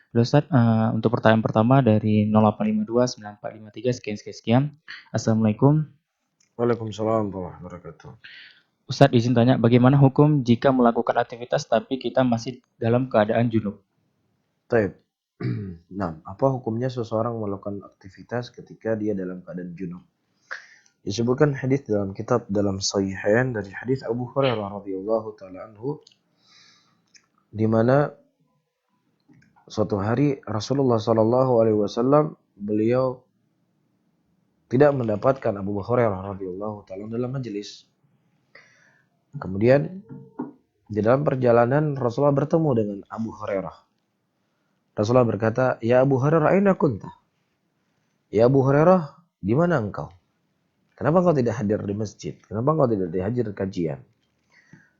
Halo Ustaz, untuk pertanyaan pertama dari 08529453 sekian sekian sekian. Assalamualaikum. Waalaikumsalam warahmatullahi wabarakatuh. Ustaz izin tanya, bagaimana hukum jika melakukan aktivitas tapi kita masih dalam keadaan junub? Taib. Nah, apa hukumnya seseorang melakukan aktivitas ketika dia dalam keadaan junub? Disebutkan hadis dalam kitab dalam Sahihain dari hadis Abu Hurairah radhiyallahu taala anhu, di mana suatu hari Rasulullah sallallahu alaihi wasallam beliau tidak mendapatkan Abu Hurairah radhiyallahu taala dalam majelis. Kemudian di dalam perjalanan Rasulullah bertemu dengan Abu Hurairah. Rasulullah berkata, "Ya Abu Hurairah, aina kunta?" "Ya Abu Hurairah, di mana engkau? Kenapa engkau tidak hadir di masjid? Kenapa engkau tidak hadir kajian?"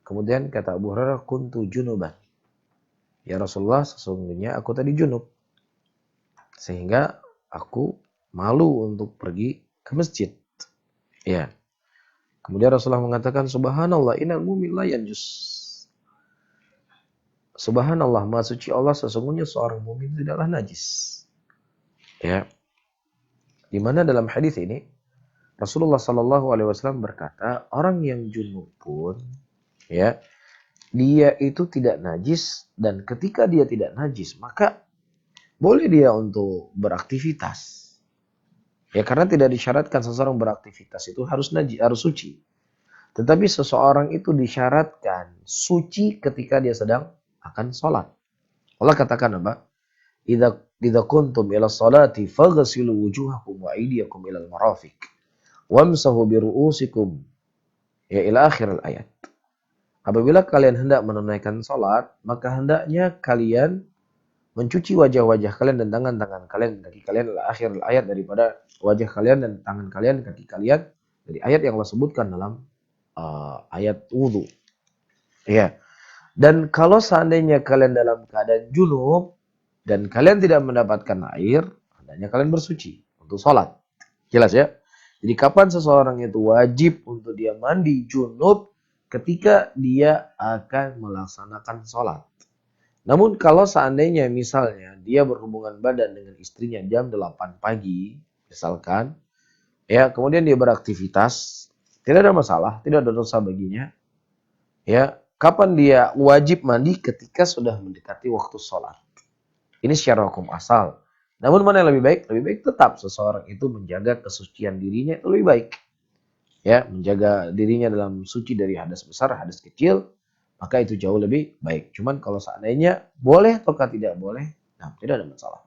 Kemudian kata Abu Hurairah, "Kuntu junuban." "Ya Rasulullah, sesungguhnya aku tadi junub. Sehingga aku malu untuk pergi ke masjid." Ya. Kemudian Rasulullah mengatakan, "Subhanallah, innal mu'min la yanjus." Subhanallah, Maha suci Allah, sesungguhnya seorang mukmin tidaklah najis. Ya. Di mana dalam hadis ini Rasulullah Shallallahu Alaihi Wasallam berkata, orang yang junub pun, ya, dia itu tidak najis, dan ketika dia tidak najis, maka boleh dia untuk beraktivitas. Ya, karena tidak disyaratkan seseorang beraktivitas itu harus najis, harus suci. Tetapi seseorang itu disyaratkan suci ketika dia sedang akan sholat. Allah katakan apa? Idza kuntum ila salati faghsilu wujuhakum wa aydiyakum ila al-marafiq wamsahu bi ru'usikum, ya ila akhir ayat. Apabila kalian hendak menunaikan salat, maka hendaknya kalian mencuci wajah-wajah kalian dan tangan-tangan kalian, kaki kalian ila akhir ayat, daripada wajah kalian dan tangan kalian, kaki kalian, dari ayat yang Allah sebutkan dalam ayat wudu. Ya. Dan kalau seandainya kalian dalam keadaan junub dan kalian tidak mendapatkan air, hendaknya kalian bersuci untuk sholat. Jelas ya? Jadi kapan seseorang itu wajib untuk dia mandi junub? Ketika dia akan melaksanakan sholat. Namun kalau seandainya misalnya dia berhubungan badan dengan istrinya jam 8 pagi, misalkan, ya, kemudian dia beraktivitas, tidak ada masalah, tidak ada dosa baginya. Ya, kapan dia wajib mandi? Ketika sudah mendekati waktu sholat. Ini secara hukum asal. Namun mana yang lebih baik? Lebih baik tetap seseorang itu menjaga kesucian dirinya, itu lebih baik. Ya, menjaga dirinya dalam suci dari hadas besar, hadas kecil, maka itu jauh lebih baik. Cuman kalau seandainya boleh atau tidak boleh, nah tidak ada masalah.